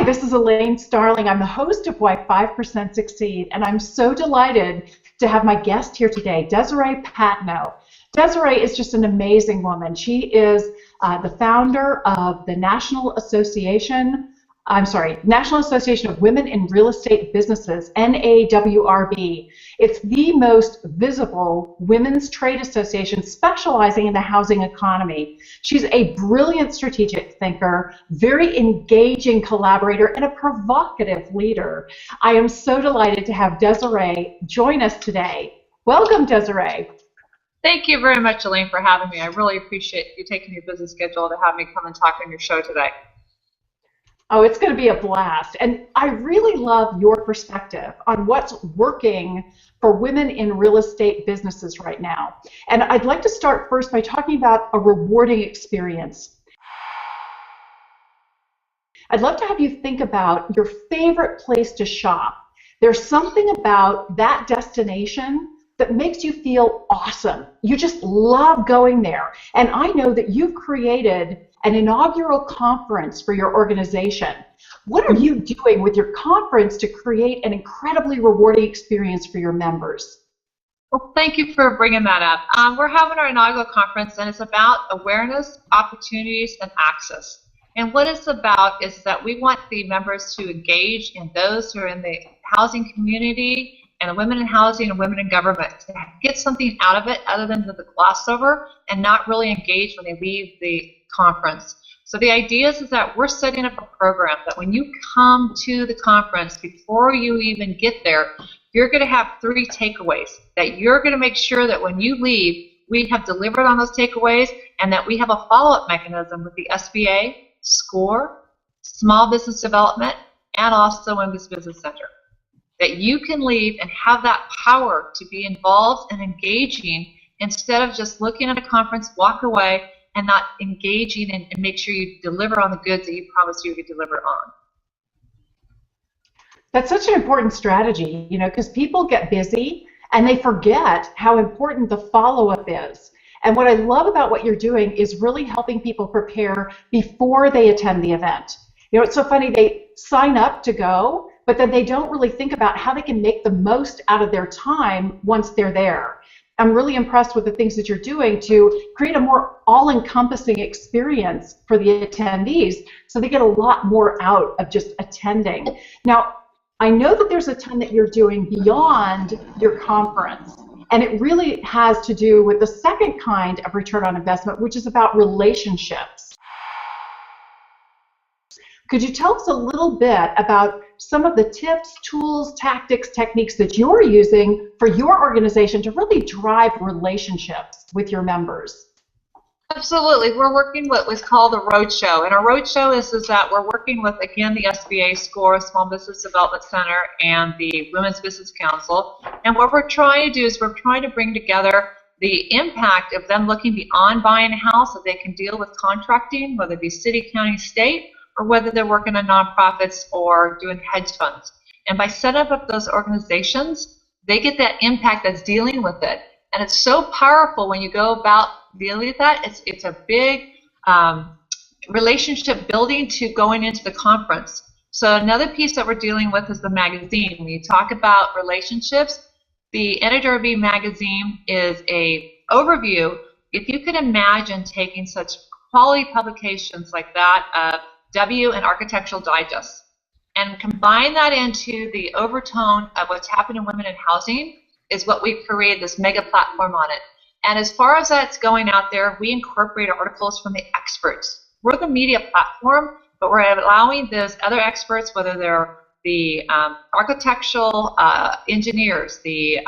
this is Elaine Starling. I'm the host of Why 5% Succeed, and I'm so delighted to have my guest here today, Desiree Patno. Desiree is just an amazing woman. She is the founder of the National Association of Women in Real Estate Businesses, NAWRB. It's the most visible women's trade association specializing in the housing economy. She's a brilliant strategic thinker, very engaging collaborator, and a provocative leader. I am so delighted to have Desiree join us today. Welcome, Desiree. Thank you very much, Elaine, for having me. I really appreciate you taking your busy schedule to have me come and talk on your show today. Oh, it's going to be a blast. And I really love your perspective on what's working for women in real estate businesses right now. And I'd like to start first by talking about a rewarding experience. I'd love to have you think about your favorite place to shop. There's something about that destination that makes you feel awesome. You just love going there. And I know that you've created an inaugural conference for your organization. What are you doing with your conference to create an incredibly rewarding experience for your members? Well, thank you for bringing that up. We're having our inaugural conference, and it's about awareness, opportunities, and access. And what it's about is that we want the members to engage in those who are in the housing community and the women in housing and women in government to get something out of it other than the gloss over and not really engage when they leave the conference. So the idea is that we're setting up a program that when you come to the conference, before you even get there, you're going to have 3 takeaways that you're going to make sure that when you leave, we have delivered on those takeaways and that we have a follow-up mechanism with the SBA, SCORE, Small Business Development, and also Women's Business Center. That you can leave and have that power to be involved and engaging instead of just looking at a conference, walk away, and not engaging and make sure you deliver on the goods that you promised you would deliver on. That's such an important strategy, you know, because people get busy and they forget how important the follow-up is. And what I love about what you're doing is really helping people prepare before they attend the event. You know, it's so funny, they sign up to go, but then they don't really think about how they can make the most out of their time once they're there. I'm really impressed with the things that you're doing to create a more all-encompassing experience for the attendees so they get a lot more out of just attending. Now, I know that there's a ton that you're doing beyond your conference, and it really has to do with the second kind of return on investment, which is about relationships. Could you tell us a little bit about some of the tips, tools, tactics, techniques that you're using for your organization to really drive relationships with your members? Absolutely. We're working what was called a roadshow. And a roadshow is that we're working with, again, the SBA, SCORE, Small Business Development Center, and the Women's Business Council. And what we're trying to do is we're trying to bring together the impact of them looking beyond buying a house, that they can deal with contracting, whether it be city, county, state, or whether they're working on nonprofits or doing hedge funds. And by setting up those organizations, they get that impact that's dealing with it. And it's so powerful when you go about dealing with that. It's a big relationship building to going into the conference. So another piece that we're dealing with is the magazine. When you talk about relationships, the NAWRB magazine is a overview. If you could imagine taking such quality publications like that, W and Architectural Digest, and combine that into the overtone of what's happening in women in housing, is what we've created this mega platform on it. And as far as that's going out there, we incorporate articles from the experts. We're the media platform, but we're allowing those other experts, whether they're the architectural engineers, the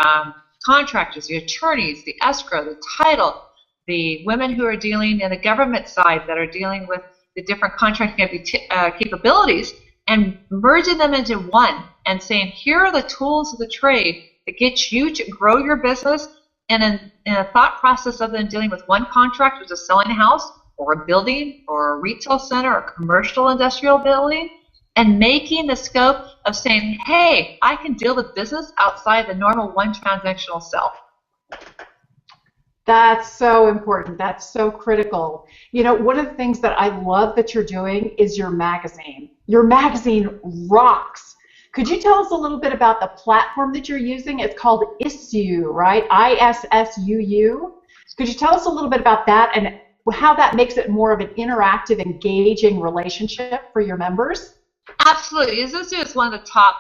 contractors, the attorneys, the escrow, the title, the women who are dealing in the government side that are dealing with the different contracting capabilities, and merging them into one and saying, here are the tools of the trade that get you to grow your business, and in a thought process of them dealing with one contract, which is selling a house or a building or a retail center or commercial industrial building, and making the scope of saying, hey, I can deal with business outside the normal one transactional sell. That's so important. That's so critical. You know, one of the things that I love that you're doing is your magazine. Your magazine rocks. Could you tell us a little bit about the platform that you're using? It's called Issuu, right? ISSUU. Could you tell us a little bit about that and how that makes it more of an interactive, engaging relationship for your members? Absolutely. Issuu is one of the top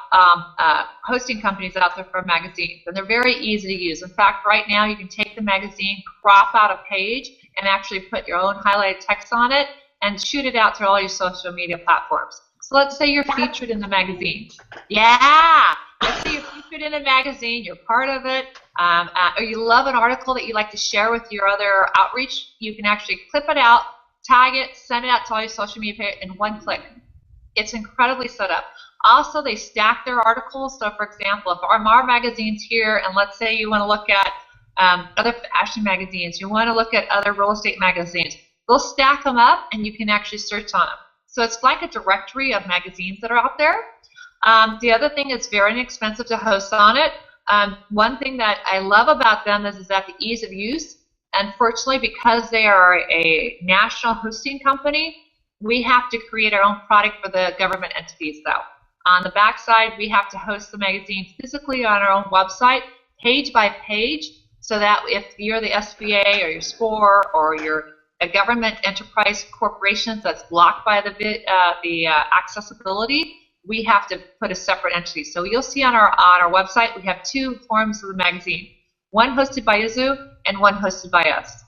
hosting companies out there for magazines, and they're very easy to use. In fact, right now you can take the magazine, crop out a page, and actually put your own highlighted text on it and shoot it out to all your social media platforms. So let's say you're featured in the magazine. Yeah! Let's say you're featured in a magazine, you're part of it, or you love an article that you like to share with your other outreach. You can actually clip it out, tag it, send it out to all your social media pages in one click. It's incredibly set up. Also, they stack their articles. So, for example, if our NAWRB magazine's here, and let's say you want to look at other fashion magazines, you want to look at other real estate magazines, they'll stack them up, and you can actually search on them. So it's like a directory of magazines that are out there. The other thing is very inexpensive to host on it. One thing that I love about them is that the ease of use. Unfortunately, because they are a national hosting company, we have to create our own product for the government entities, though. On the backside, we have to host the magazine physically on our own website, page by page, so that if you're the SBA or your SCORE or you're a government enterprise corporation that's blocked by the accessibility, we have to put a separate entity. So you'll see on our website we have two forms of the magazine, one hosted by Issuu and one hosted by us.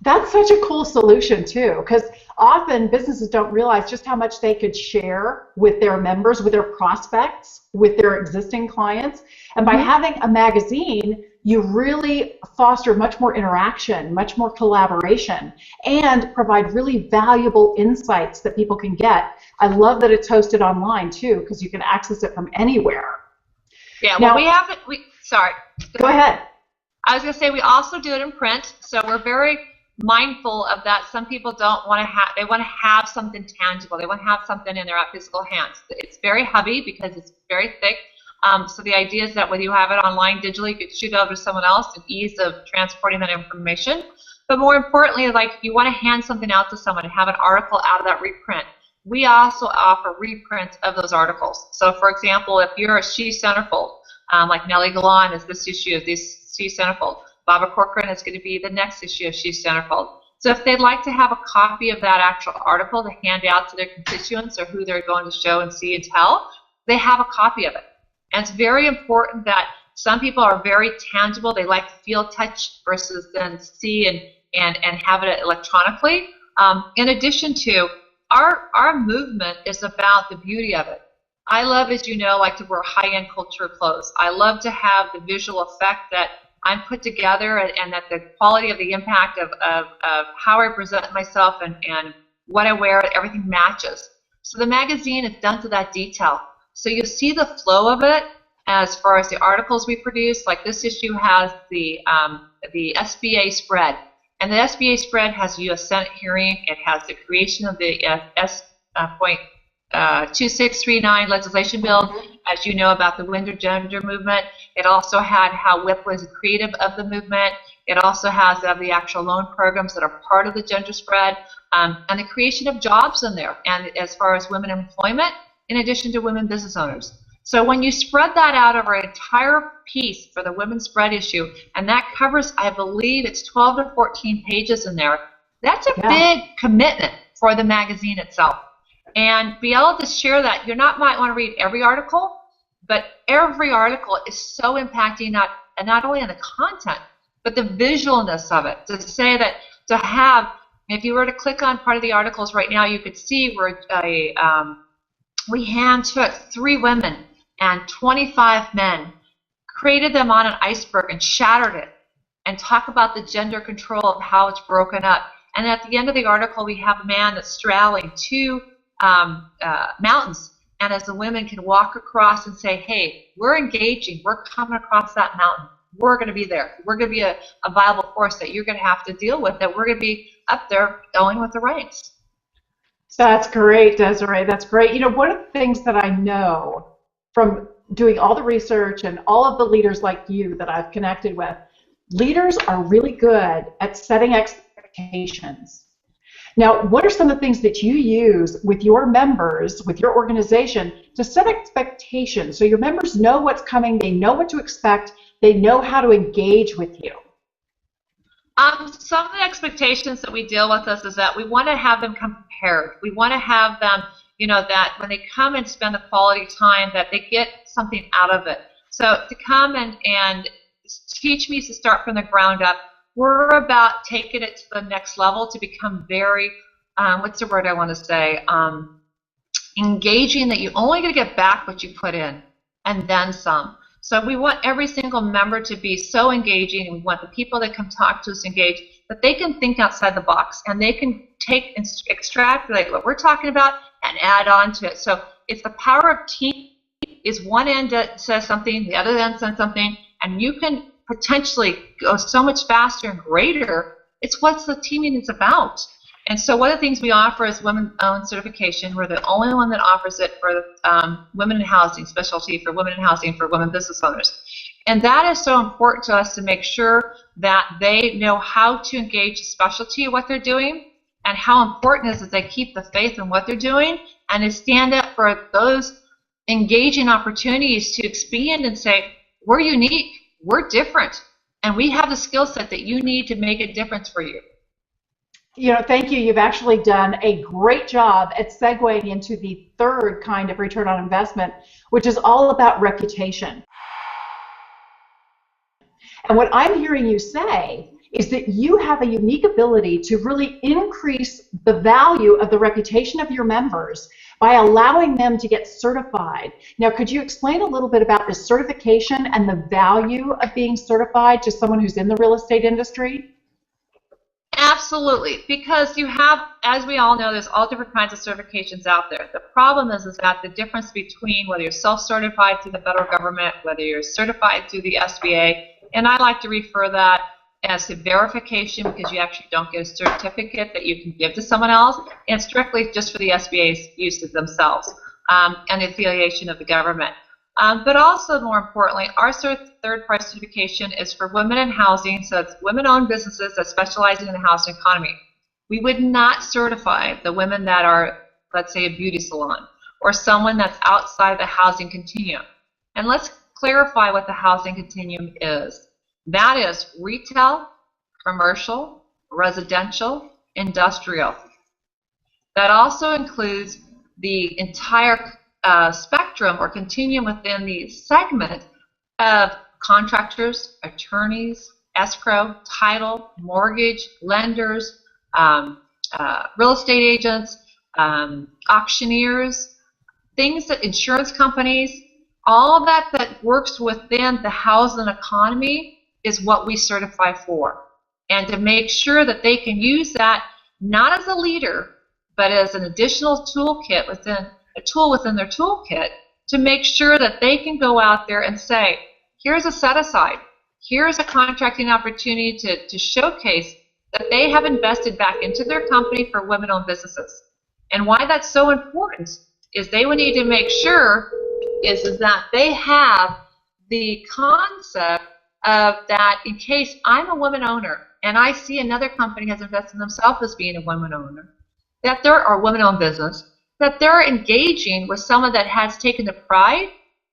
That's such a cool solution too, because often businesses don't realize just how much they could share with their members, with their prospects, with their existing clients. And by having a magazine, you really foster much more interaction, much more collaboration, and provide really valuable insights that people can get. I love that it's hosted online too, because you can access it from anywhere. Yeah, well, now, sorry. Go ahead. I was going to say we also do it in print, so we're very mindful of that. Some people don't want to have, they want to have something tangible. They want to have something in their physical hands. It's very heavy because it's very thick. So the idea is that when you have it online digitally, you could shoot it over to someone else and ease of transporting that information. But more importantly, like you want to hand something out to someone and have an article out of that reprint. We also offer reprints of those articles. So for example, if you're a She Centerfold, like Nellie Galan is this issue of this She Centerfold, Barbara Corcoran is going to be the next issue of She Centerfold. So if they'd like to have a copy of that actual article to hand out to their constituents or who they're going to show and see and tell, they have a copy of it. And it's very important that some people are very tangible. They like to feel, touch versus then see and have it electronically. In addition to, our movement is about the beauty of it. I love, as you know, like to wear high-end culture clothes. I love to have the visual effect that I'm put together and that the quality of the impact of how I present myself and what I wear, everything matches. So the magazine is done to that detail. So you see the flow of it as far as the articles we produce. Like this issue has the SBA spread. And the SBA spread has a U.S. Senate hearing. It has the creation of the S.2639 legislation bill, as you know, about the Winter Gender Movement. It also had how WIP was creative of the movement. It also has the actual loan programs that are part of the gender spread, and the creation of jobs in there, and as far as women employment, in addition to women business owners. So when you spread that out over an entire piece for the women's spread issue, and that covers, I believe it's 12 to 14 pages in there, that's a big commitment for the magazine itself. And be able to share that, you might want to read every article, but every article is so impacting not only on the content, but the visualness of it. To say that, to have, if you were to click on part of the articles right now, you could see where we hand-took 3 women and 25 men, created them on an iceberg and shattered it, and talk about the gender control of how it's broken up. And at the end of the article, we have a man that's straddling 2 mountains, and as the women can walk across and say, hey, we're engaging, we're coming across that mountain, we're going to be there, we're going to be a viable force that you're going to have to deal with, that we're going to be up there going with the ranks. That's great, Desiree. That's great. You know, one of the things that I know from doing all the research and all of the leaders like you that I've connected with, leaders are really good at setting expectations. Now, what are some of the things that you use with your members, with your organization, to set expectations so your members know what's coming, they know what to expect, they know how to engage with you? Some of the expectations that we deal with is that we want to have them come prepared. We want to have them, that when they come and spend the quality time, that they get something out of it. So to come and teach me to start from the ground up, we're about taking it to the next level to become very, what's the word I want to say, engaging, that you only going to get back what you put in and then some. So we want every single member to be so engaging, and we want the people that come talk to us engaged, that they can think outside the box and they can take and extrapolate what we're talking about and add on to it. So it's the power of team. Is one end that says something, the other end says something, and you can potentially go so much faster and greater. It's what the teaming is about. And so one of the things we offer is women-owned certification. We're the only one that offers it for women in housing, specialty for women in housing for women business owners. And that is so important to us to make sure that they know how to engage the specialty of what they're doing, and how important it is that they keep the faith in what they're doing and to stand up for those engaging opportunities to expand and say, we're unique, we're different, and we have the skill set that you need to make a difference for you. Thank you. You've actually done a great job at segueing into the third kind of return on investment, which is all about reputation. And what I'm hearing you say is that you have a unique ability to really increase the value of the reputation of your members by allowing them to get certified. Now, could you explain a little bit about the certification and the value of being certified to someone who's in the real estate industry? Absolutely, because you have, as we all know, there's all different kinds of certifications out there. The problem is that the difference between whether you're self-certified through the federal government, whether you're certified through the SBA, and I like to refer that as to verification, because you actually don't get a certificate that you can give to someone else, and strictly just for the SBA's use of themselves and the affiliation of the government. But also, more importantly, our third-party certification is for women in housing, so it's women-owned businesses that specialize in the housing economy. We would not certify the women that are, let's say, a beauty salon, or someone that's outside the housing continuum. And let's clarify what the housing continuum is. That is retail, commercial, residential, industrial. That also includes the entire spectrum or continuum within the segment of contractors, attorneys, escrow, title, mortgage, lenders, real estate agents, auctioneers, things that insurance companies, all that works within the housing economy is what we certify for. And to make sure that they can use that not as a leader, but as an additional toolkit within a tool within their toolkit, to make sure that they can go out there and say, here's a set-aside, here's a contracting opportunity to showcase that they have invested back into their company for women-owned businesses. And why that's so important is they would need to make sure is that they have the concept of that in case I'm a woman owner and I see another company has invested in themselves as being a woman owner, that there are women-owned business, that they're engaging with someone that has taken the pride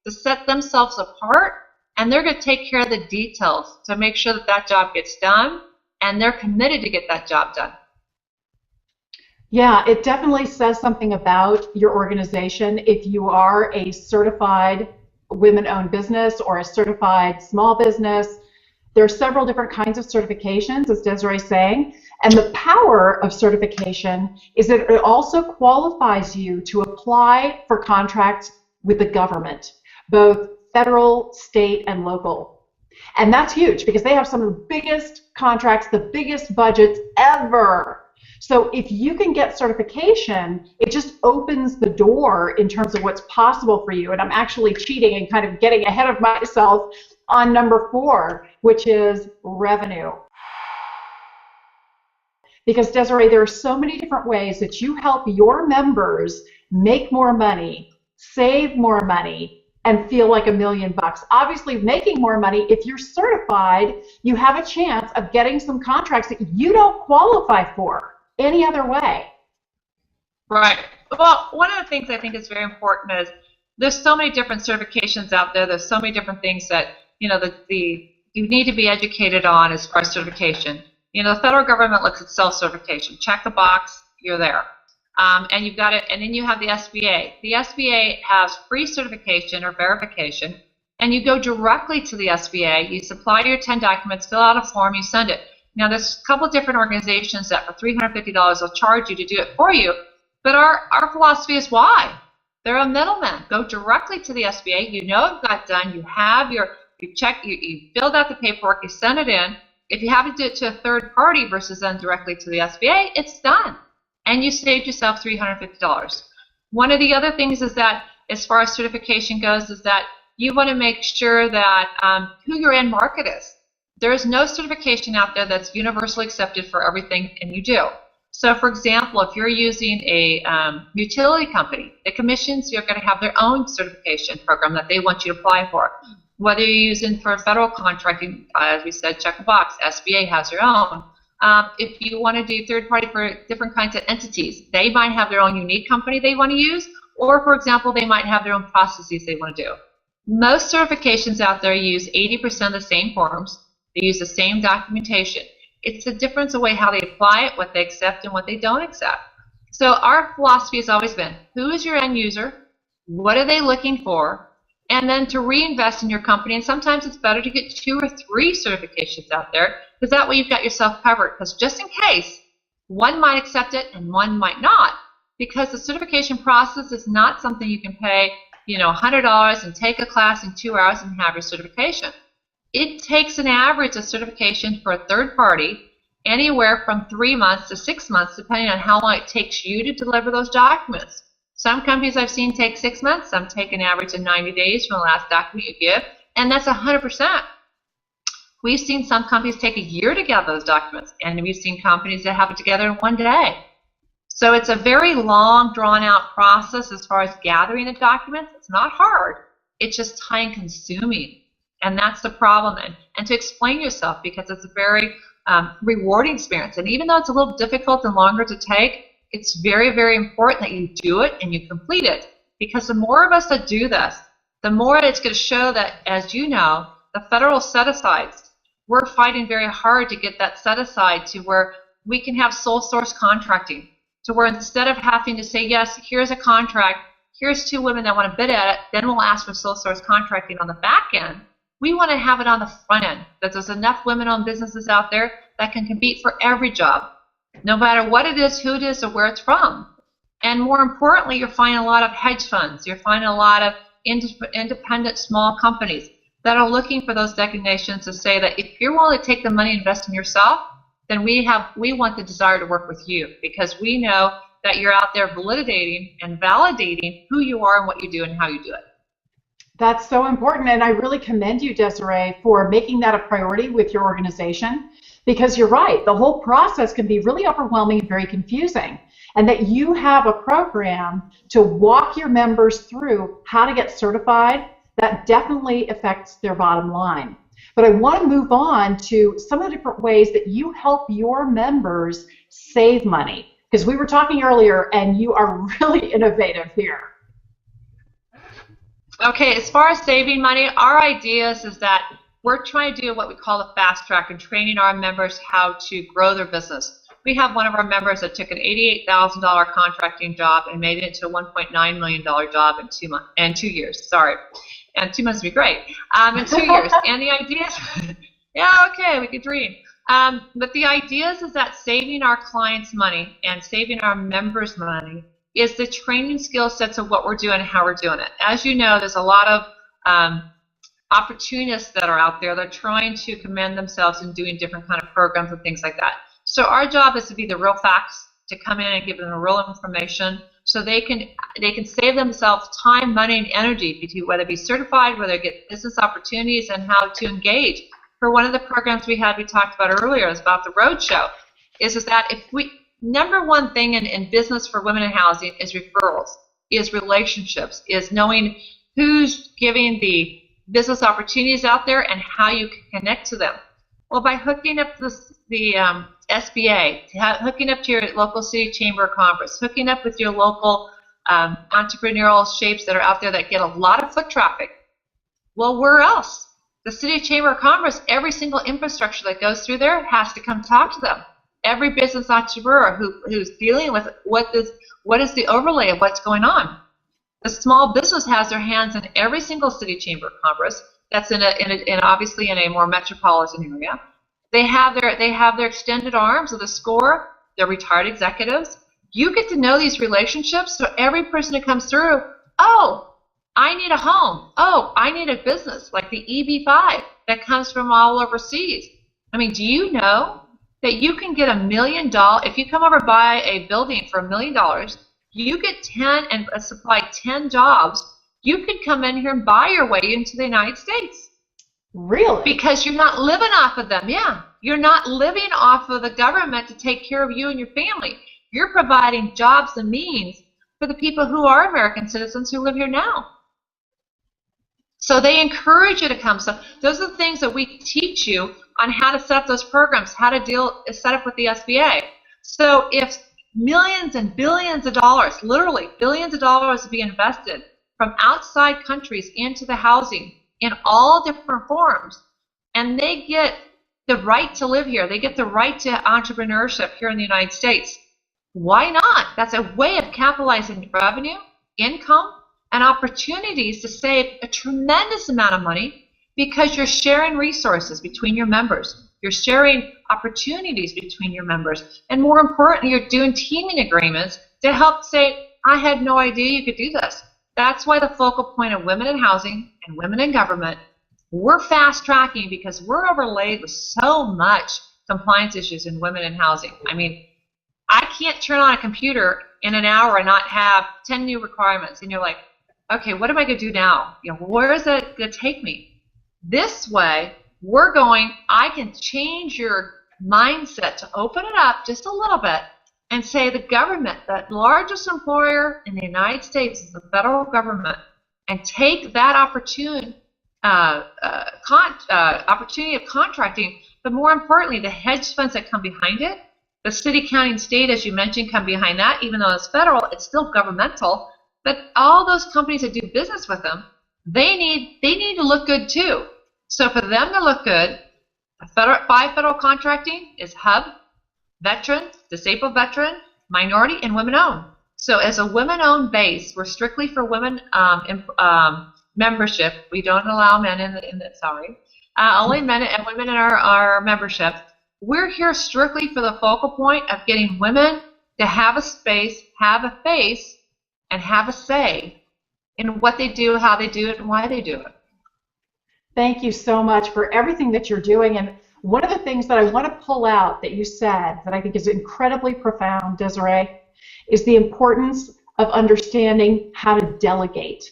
to set themselves apart, and they're going to take care of the details to make sure that that job gets done, and they're committed to get that job done. Yeah, it definitely says something about your organization if you are a certified women-owned business or a certified small business. There are several different kinds of certifications, as Desiree is saying, and the power of certification is that it also qualifies you to apply for contracts with the government, both federal, state, and local. And that's huge because they have some of the biggest contracts, the biggest budgets ever. So if you can get certification, it just opens the door in terms of what's possible for you. And I'm actually cheating and kind of getting ahead of myself on number 4, which is revenue. Because Desiree, there are so many different ways that you help your members make more money, save more money, and feel like $1 million. Obviously, making more money, if you're certified, you have a chance of getting some contracts that you don't qualify for. any other way. Right. Well, one of the things I think is very important is there's so many different certifications out there. There's so many different things that, you know, you need to be educated on as far as certification. You know, the federal government looks at self-certification. Check the box, you're there. And you've got it, and then you have the SBA. The SBA has free certification or verification, and you go directly to the SBA. You supply your 10 documents, fill out a form, you send it. Now, there's a couple different organizations that for $350 will charge you to do it for you, but our philosophy is why? They're a middleman. Go directly to the SBA. You know it got done. You have you filled out the paperwork, you send it in. If you have to do it to a third party versus then directly to the SBA, it's done. And you saved yourself $350. One of the other things is that, as far as certification goes, is that you want to make sure that who your end market is. There is no certification out there that's universally accepted for everything, and you do. So, for example, if you're using a utility company, the commissions are going to have their own certification program that they want you to apply for. Whether you're using for federal contracting, as we said, check the box. SBA has their own. If you want to do third party for different kinds of entities, they might have their own unique company they want to use, or, for example, they might have their own processes they want to do. Most certifications out there use 80% of the same forms. They use the same documentation. It's the difference of way how they apply it, what they accept, and what they don't accept. So our philosophy has always been, who is your end user? What are they looking for? And then to reinvest in your company. And sometimes it's better to get 2 or 3 certifications out there, because that way you've got yourself covered. Because just in case, one might accept it and one might not. Because the certification process is not something you can pay, you know, $100 and take a class in 2 hours and have your certification. It takes an average of certification for a third party anywhere from 3 months to 6 months, depending on how long it takes you to deliver those documents. Some companies I've seen take 6 months, some take an average of 90 days from the last document you give, and that's 100%. We've seen some companies take a year to gather those documents, and we've seen companies that have it together in 1 day. So it's a very long, drawn-out process as far as gathering the documents. It's not hard. It's just time-consuming. And that's the problem. And to explain yourself, because it's a very rewarding experience. And even though it's a little difficult and longer to take, it's very, very important that you do it and you complete it. Because the more of us that do this, the more it's going to show that, as you know, the federal set-asides, we're fighting very hard to get that set-aside to where we can have sole source contracting. To where instead of having to say, yes, here's a contract, here's 2 women that want to bid at it, then we'll ask for sole source contracting on the back end. We want to have it on the front end, that there's enough women-owned businesses out there that can compete for every job, no matter what it is, who it is, or where it's from. And more importantly, you're finding a lot of hedge funds. You're finding a lot of independent small companies that are looking for those designations to say that if you're willing to take the money and invest in yourself, then we want the desire to work with you, because we know that you're out there validating and validating who you are and what you do and how you do it. That's so important, and I really commend you, Desiree, for making that a priority with your organization, because you're right, the whole process can be really overwhelming and very confusing, and that you have a program to walk your members through how to get certified, that definitely affects their bottom line. But I want to move on to some of the different ways that you help your members save money, because we were talking earlier, and you are really innovative here. Okay, as far as saving money, our idea is that we're trying to do what we call a fast track and training our members how to grow their business. We have one of our members that took an $88,000 contracting job and made it into a $1.9 million job in 2 years. Sorry, and 2 months would be great. In 2 years, and the idea is, yeah, okay, we could dream. But the idea is that saving our clients money and saving our members money is the training skill sets of what we're doing and how we're doing it. As you know, there's a lot of opportunists that are out there that are trying to commend themselves in doing different kind of programs and things like that. So our job is to be the real facts, to come in and give them the real information so they can save themselves time, money, and energy, whether it be certified, whether they get business opportunities, and how to engage. For one of the programs we talked about earlier is about the roadshow, is that if we number one thing in business for women in housing is referrals, is relationships, is knowing who's giving the business opportunities out there and how you can connect to them. Well, by hooking up the SBA, hooking up to your local city chamber of commerce, hooking up with your local entrepreneurial shapes that are out there that get a lot of foot traffic. Well, where else? The city chamber of commerce, every single infrastructure that goes through there has to come talk to them. Every business entrepreneur who's dealing with what is the overlay of what's going on. The small business has their hands in every single city chamber of commerce. That's obviously in a more metropolitan area. They have their extended arms of the SCORE, their retired executives. You get to know these relationships, so every person that comes through, oh, I need a home. Oh, I need a business, like the EB5 that comes from all overseas. I mean, do you know that you can get $1 million, if you come over and buy a building for $1 million, you get 10 and supply 10 jobs, you could come in here and buy your way into the United States. Really? Because you're not living off of them, yeah. You're not living off of the government to take care of you and your family. You're providing jobs and means for the people who are American citizens who live here now. So they encourage you to come. So those are the things that we teach you on how to set up those programs, how to set up with the SBA. So if millions and billions of dollars, literally billions of dollars, be invested from outside countries into the housing in all different forms, and they get the right to live here, they get the right to entrepreneurship here in the United States, why not? That's a way of capitalizing revenue, income, and opportunities to save a tremendous amount of money because you're sharing resources between your members. You're sharing opportunities between your members. And more importantly, you're doing teaming agreements to help say, I had no idea you could do this. That's why the focal point of women in housing and women in government, we're fast tracking because we're overlaid with so much compliance issues in women in housing. I mean, I can't turn on a computer in an hour and not have 10 new requirements. And you're like, okay, what am I going to do now? You know, where is it going to take me? This way, I can change your mindset to open it up just a little bit and say the government, the largest employer in the United States is the federal government, and take that opportunity of contracting, but more importantly, the hedge funds that come behind it, the city, county, and state, as you mentioned, come behind that. Even though it's federal, it's still governmental. But all those companies that do business with them, they need to look good too. So for them to look good, federal contracting is HUB, veteran, disabled veteran, minority, and women-owned. So as a women-owned base, we're strictly for women membership. We don't allow men only men and women in our membership. We're here strictly for the focal point of getting women to have a space, have a face, and have a say in what they do, how they do it, and why they do it. Thank you so much for everything that you're doing. And one of the things that I want to pull out that you said that I think is incredibly profound, Desiree, is the importance of understanding how to delegate.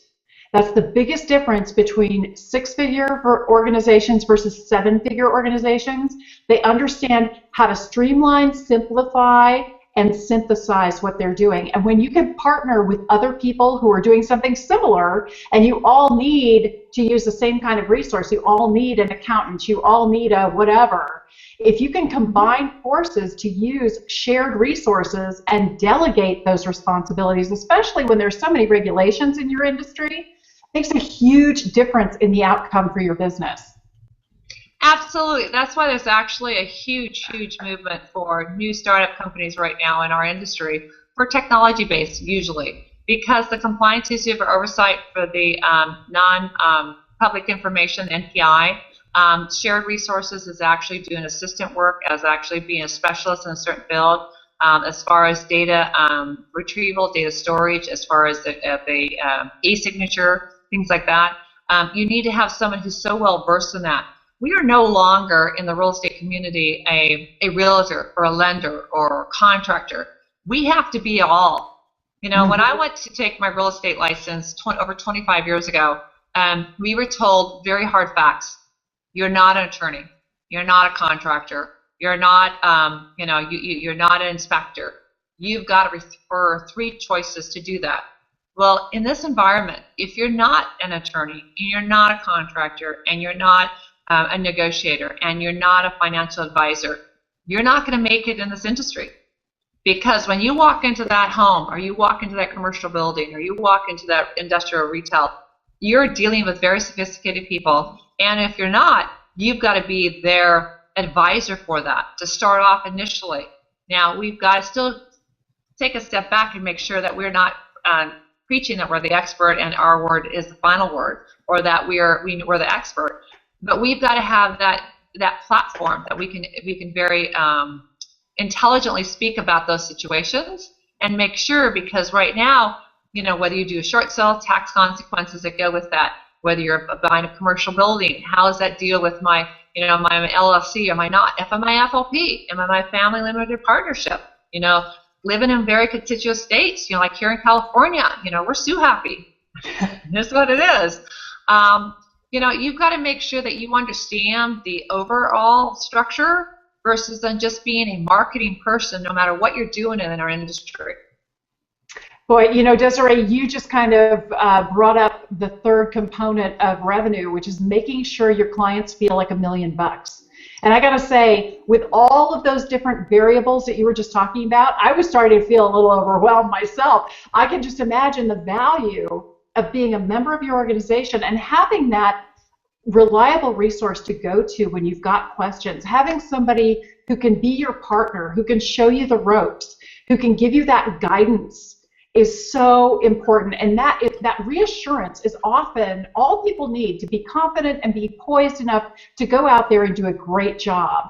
That's the biggest difference between six-figure organizations versus seven-figure organizations. They understand how to streamline, simplify, and synthesize what they're doing. And when you can partner with other people who are doing something similar, and you all need to use the same kind of resource, you all need an accountant, you all need a whatever. If you can combine forces to use shared resources and delegate those responsibilities, especially when there's so many regulations in your industry, makes a huge difference in the outcome for your business. Absolutely. That's why there's actually a huge movement for new startup companies right now in our industry for technology-based, usually, because the compliance issue for oversight for the non-public information, NPI, shared resources is actually doing assistant work as actually being a specialist in a certain field, as far as data retrieval, data storage, as far as the e-signature, things like that. You need to have someone who's so well versed in that. We are no longer in the real estate community a realtor or a lender or a contractor. We have to be all. You know, when I went to take my real estate license over 25 years ago, we were told very hard facts. You're not an attorney. You're not a contractor. You're not, you're not an inspector. You've got to refer 3 choices to do that. Well, in this environment, if you're not an attorney, and you're not a contractor, and you're not a negotiator, and you're not a financial advisor, you're not going to make it in this industry. Because when you walk into that home, or you walk into that commercial building, or you walk into that industrial retail, you're dealing with very sophisticated people. And if you're not, you've got to be their advisor for that to start off initially. Now, we've got to still take a step back and make sure that we're not preaching that we're the expert and our word is the final word, or that we're the expert. But we've got to have that platform that we can very intelligently speak about those situations and make sure, because right now, you know, whether you do a short sale, tax consequences that go with that, whether you're buying a commercial building, how does that deal with my, you know, my LLC, am I not, am I FLP, am I my family limited partnership, you know, living in very contiguous states, you know, like here in California, you know, we're so happy. That's what it is. You know, you've got to make sure that you understand the overall structure versus than just being a marketing person, no matter what you're doing in our industry. Boy, you know, Desiree, you just kind of brought up the third component of revenue, which is making sure your clients feel like $1 million. And I got to say, with all of those different variables that you were just talking about, I was starting to feel a little overwhelmed myself. I can just imagine the value of being a member of your organization and having that reliable resource to go to when you've got questions, having somebody who can be your partner, who can show you the ropes, who can give you that guidance is so important. And that reassurance is often all people need to be confident and be poised enough to go out there and do a great job.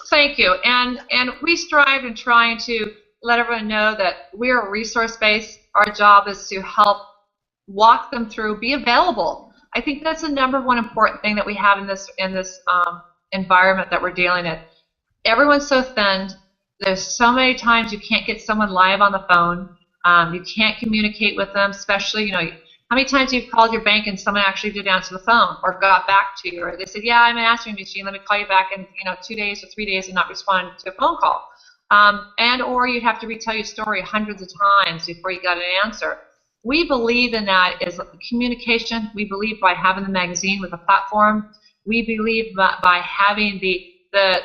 Thank you. And we strive in trying to let everyone know that we're a resource base. Our job is to help walk them through, be available. I think that's the #1 important thing that we have in this environment that we're dealing in. Everyone's so thinned. There's so many times you can't get someone live on the phone. You can't communicate with them, especially, you know, how many times you've called your bank and someone actually did answer the phone or got back to you, or they said, yeah, I'm an answering machine, let me call you back in, you know, 2 days or 3 days and not respond to a phone call. And or you'd have to retell your story hundreds of times before you got an answer. We believe in that as communication. We believe by having the magazine with a platform. We believe by having the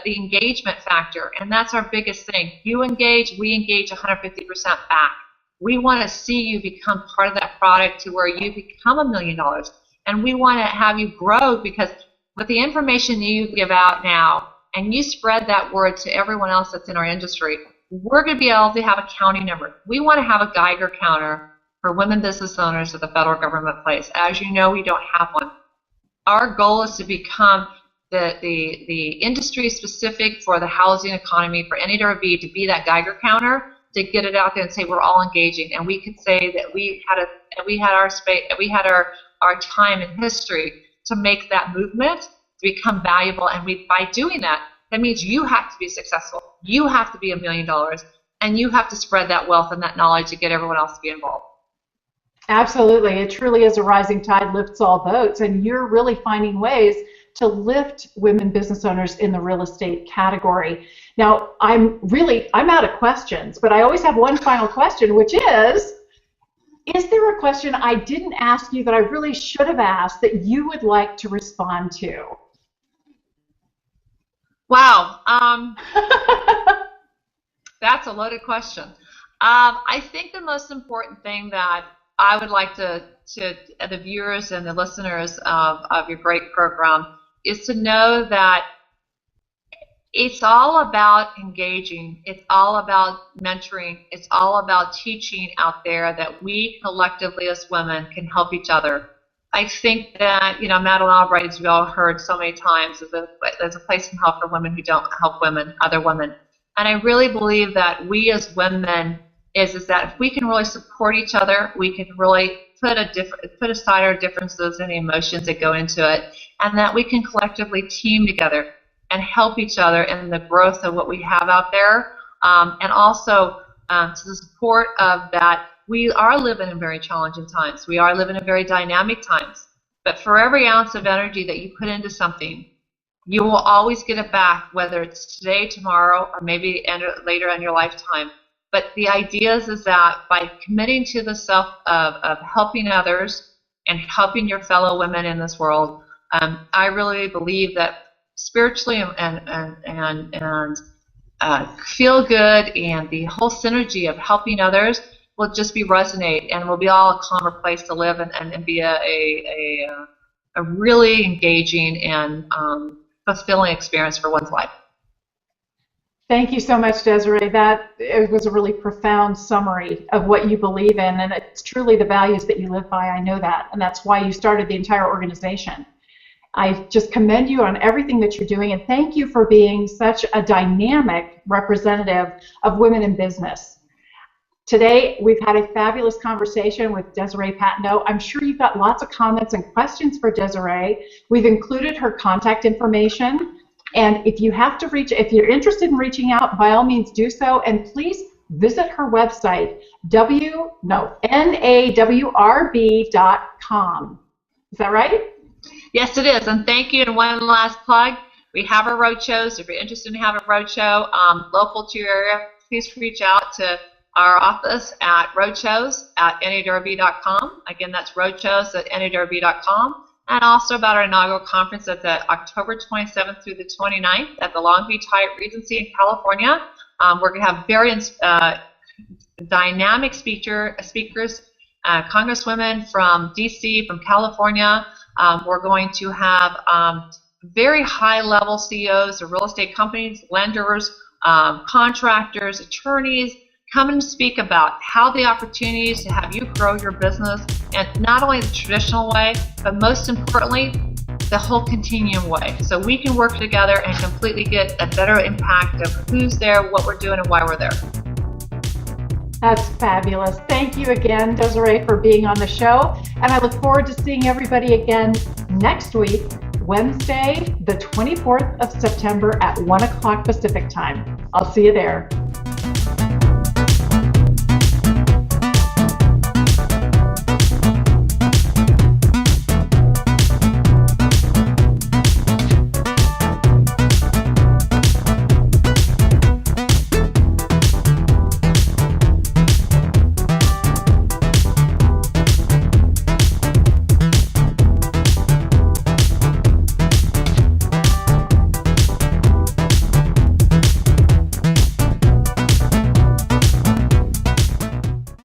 engagement factor, and that's our biggest thing. You engage, we engage 150% back. We want to see you become part of that product to where you become $1 million, and we want to have you grow, because with the information you give out now, and you spread that word to everyone else that's in our industry, we're going to be able to have a counting number. We want to have a Geiger counter for women business owners that the federal government plays. As you know, we don't have one. Our goal is to become the industry specific for the housing economy, for NAWRB to be that Geiger counter, to get it out there and say we're all engaging, and we could say that we had our space, we had our time in history to make that movement to become valuable. And by doing that, that means you have to be successful. You have to be $1 million, and you have to spread that wealth and that knowledge to get everyone else to be involved. Absolutely. It truly is a rising tide lifts all boats, and you're really finding ways to lift women business owners in the real estate category. Now, I'm out of questions, but I always have one final question, which is there a question I didn't ask you that I really should have asked that you would like to respond to? Wow. That's a loaded question. I think the most important thing that I would like to the viewers and the listeners of your great program is to know that it's all about engaging. It's all about mentoring. It's all about teaching out there that we collectively as women can help each other. I think that, you know, Madeleine Albright, as we all heard so many times, there's a place in hell for women who don't help women, other women. And I really believe that we as women is that if we can really support each other, we can really put aside our differences and the emotions that go into it, and that we can collectively team together and help each other in the growth of what we have out there, and also to the support of that. We are living in very challenging times. We are living in very dynamic times. But for every ounce of energy that you put into something, you will always get it back, whether it's today, tomorrow, or maybe later in your lifetime. But the idea is that by committing to the self of helping others and helping your fellow women in this world, I really believe that spiritually and feel good, and the whole synergy of helping others will just be resonate, and will be all a calmer place to live, and be a really engaging and fulfilling experience for one's life. Thank you so much, Desiree. It was a really profound summary of what you believe in, and it's truly the values that you live by. I know that, and that's why you started the entire organization. I just commend you on everything that you're doing, and thank you for being such a dynamic representative of women in business. Today, we've had a fabulous conversation with Desiree Patno. I'm sure you've got lots of comments and questions for Desiree. We've included her contact information. And if if you're interested in reaching out, by all means do so. And please visit her website, NAWRB.com. Is that right? Yes, it is. And thank you. And one last plug, we have our roadshows. If you're interested in having a roadshow local to your area, please reach out to our office at roadshows@NAWRB.com. Again, that's roadshows@NAWRB.com. And also about our inaugural conference at the October 27th through the 29th at the Long Beach Hyatt Regency in California. We're going to have very dynamic speakers, congresswomen from DC, from California. We're going to have very high-level CEOs of real estate companies, lenders, contractors, attorneys, come and speak about how the opportunities to have you grow your business, and not only the traditional way, but most importantly, the whole continuum way. So we can work together and completely get a better impact of who's there, what we're doing, and why we're there. That's fabulous. Thank you again, Desiree, for being on the show. And I look forward to seeing everybody again next week, Wednesday, the 24th of September at 1 o'clock Pacific time. I'll see you there.